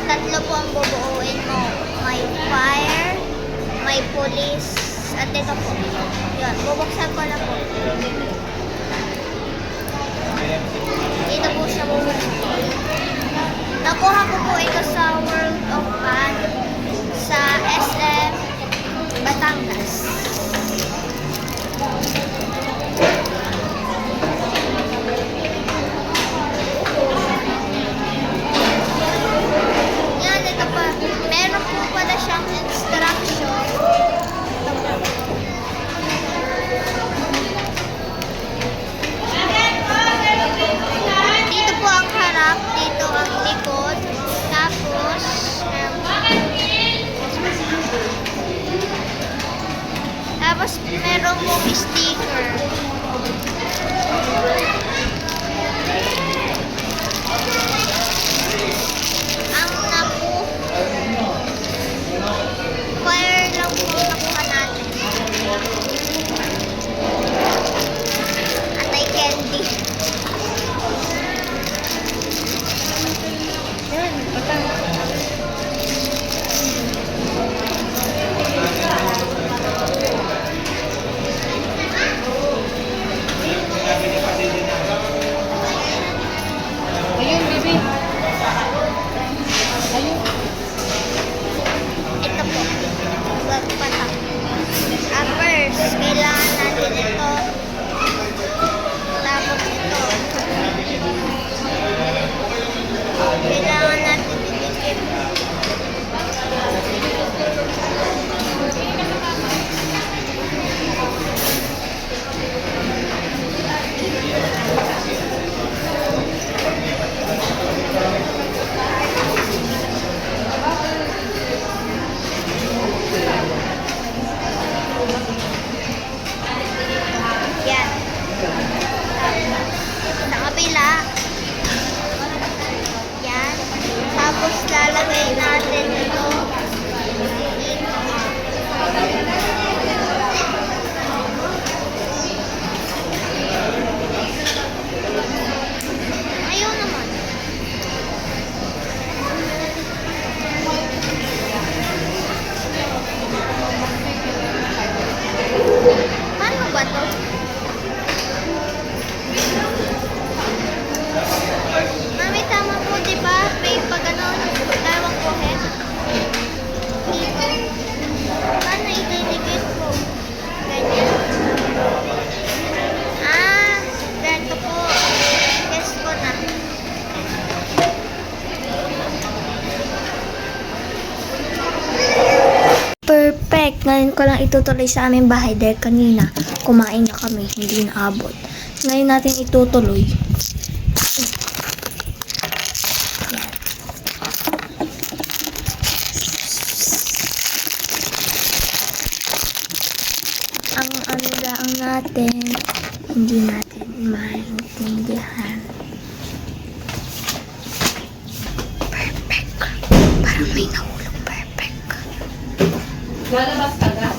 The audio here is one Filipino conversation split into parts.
tatlo po ang bubuuin mo. May fire, may police, at ito po. Yun, bubuksan ko na po. Dito po siya bubuksan. Nakuha ko po ito sa World of Pan sa SM Batangas. Yan, ito pa. Meron po pala siyang instruction. Dito po ang harap, dito ang likod. Tapos meron pong sticker. Ang naku, fire lang po nakuha natin. At ay candy. Ayun, baby. Ayun. Ito po. Patak. First, kailangan natin ito. Tapos ito. Kailangan natin itikip. Yan. Sa kabila. Yan. Tapos lalagay natin ito. Ayaw naman. Paano ba to? Mami, tama po, di ba? May pag-anon, dalawang kuhet. Dito. Paano ididikit po? Ganyan. Ganito po. Guess ko na. Perfect! Ngayon ko lang itutuloy sa aming bahay dahil kanina kumain na kami, hindi naabot. Ngayon natin itutuloy. Ang ano lang natin, hindi natin maintindihan. Perfect. Parang may nahulog. Perfect. Lalabas ka na?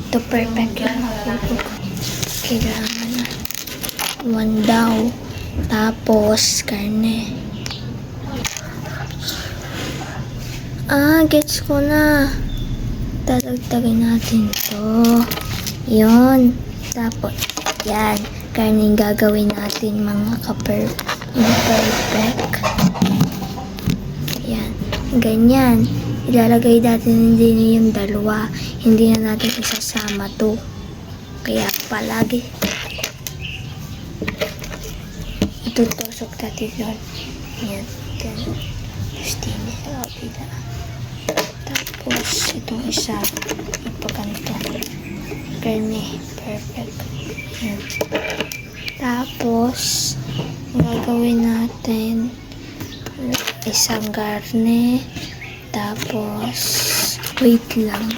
Ito perfect yung nahulog. Kailangan na. 1 daw. Tapos, karne. Gets ko na. Dadagdagan natin to. Yun. Tapos, yan. Karne yung gagawin natin mga perfect. Yan. Ganyan. Ilalagay natin hindi yung dalawa. Hindi na natin isasama to. Kaya palagi itutusok natin yun. Yan. Ganyan. Stine sa kabila. Tapos, itong isa, ipaganto. Karne. Perfect. Yan. Tapos, gagawin natin isang garne. Tapos, wait lang.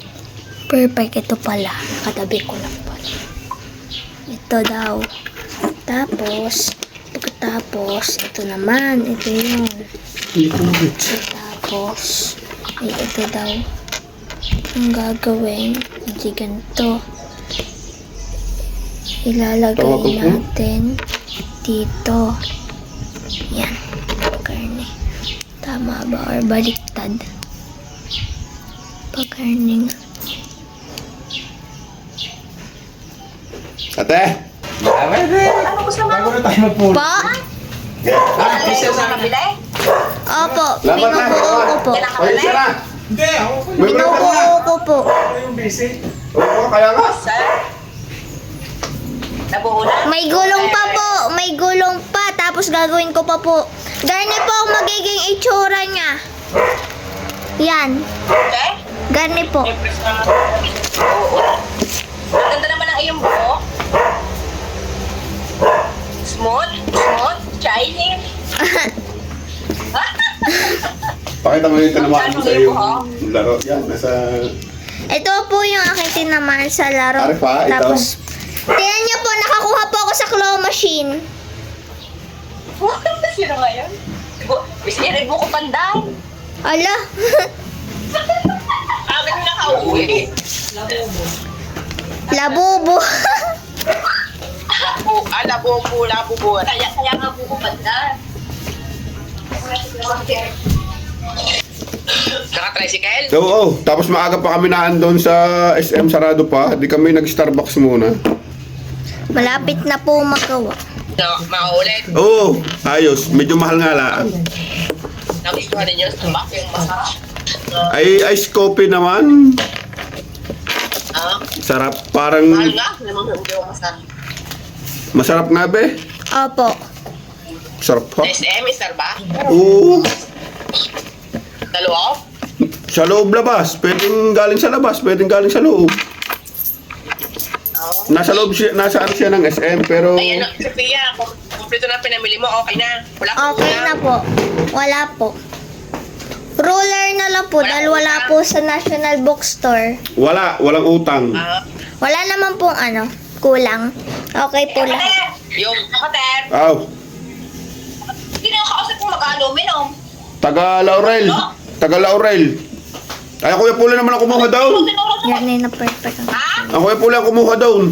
Perfect. Ito pala. Nakatabi ko lang pala. Ito daw. Tapos, pagkatapos, ito naman. Ito yun. Tapos, ito daw. Ang gagawin, hindi ganito. Ilalagay natin dito. Yan. Karne. Tama ba or baliktad? Pag-earning. Ate! Ano gusto mo? Bago na tayo magpulo. Po? Ano yung mga kabila? Opo, Laban na! binubuo ko po. Ay, siya na! Hindi, ako po May break ka na! Binubuo ko po. yung busy. Oo, kaya nga. Sir? Nabuo na? May gulong pa po. May gulong pa. Tapos gagawin ko pa po. Garni po ang magiging itsura niya. Yan. Okay? Garni po. Oo. Ang ganda naman ang iyong buhok. Smooth, shiny. Pakita mo yung tinamaan mo sa Magkano iyong yung laro. Yan, nasa... Ito po yung aking tinamaan sa laro. Ari pa, ito. Tapos, tingnan niyo po, nakakuha po ako sa claw machine. Sino ngayon? Bisa niya rin buko panday. Ala. Agad na nakauwi. Labubo. Labubo. Kaya nga buko panday. Naka-tricycle? Oo, tapos maaga pa kami naandun sa SM, sarado pa. Di kami nag-Starbucks muna. Malapit na po magawa. No, makaulit. Oo, ayos. Medyo mahal nga lang. Nagustuhan ninyo sa tabak yung masarap. Ay, ice coffee naman. Ah, Sarap. Parang mahal nga. Namang hindi ko masarap. masarap nga be. Opo. Sarap ha. SM, Star ba? Oo. Dalawa? Sa loob labas. Pwedeng galing sa labas. Pwedeng galing sa loob. Oo. Nasa loob siya, nasa ano siya ng SM. Pero Ay, ano, Sophia, kung kumpleto na pinamili mo, okay na. Wala kang Okay na po. Wala po. Ruler na lang po dahil wala po sa National Bookstore. walang utang. Ah, Wala naman pong ano, kulang. Okay po lahat. yung kapatid. Aw, Hindi na kausap kung mag-ano, minom. taga Laurel. Taga Laurel. Ay, Kuya Pula naman ang kumuha down. Yan na na perfect. Ha? Ang Kuya Pula ang kumuha down.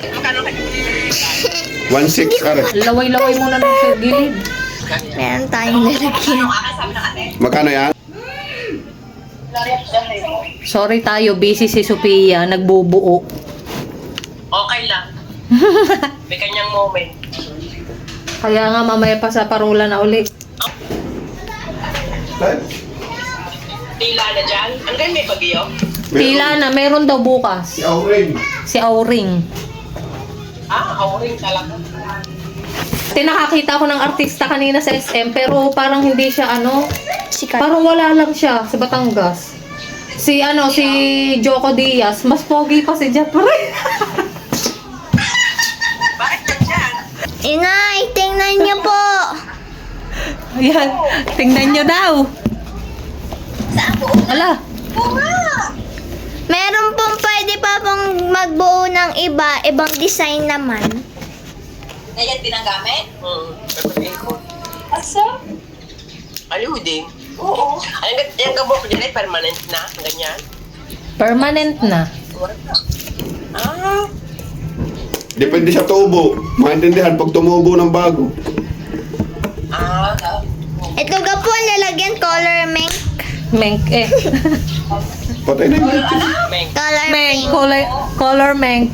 Magkano ka? 1.6 ka rin. Laway-laway muna ng sa gilid. Meron tayong lalagyan. Ano ka sabi ng ate? Magkano yan? Sorry tayo, busy si Sophia, nagbubuo. Okay lang. May kanyang moment. Kaya nga mamaya pa sa parola na uli. Tila na dyan. Ano kayo may bagyo? Tila na, meron daw bukas. Si Auring. Si Auring. Ah, awring talaga. Tinakakita ko ng artista kanina sa SM, pero parang hindi siya ano, Sikat. parang wala lang siya sa Batangas. Si Joko Diaz, mas pogi pa si Jet Pre. Bakit ka dyan? Inay, tingnan niyo po. Ayan, tingnan nyo daw. Saan po? Ala, Meron pong pwede pa pong magbuo ng ibang design naman. Ngayon tinagamit? Pagpapin ko. Asa? Aliw din. Oo. Yung gabok dyan ay permanent na, ganyan. permanent na. Ah, Depende sa tubo. Maintindihan pag tumubo ng bago. ah, Ito ga po ang lalagyan color mink. Menk eh. Patay na yun. Meng. Color Menk, pink. color menk.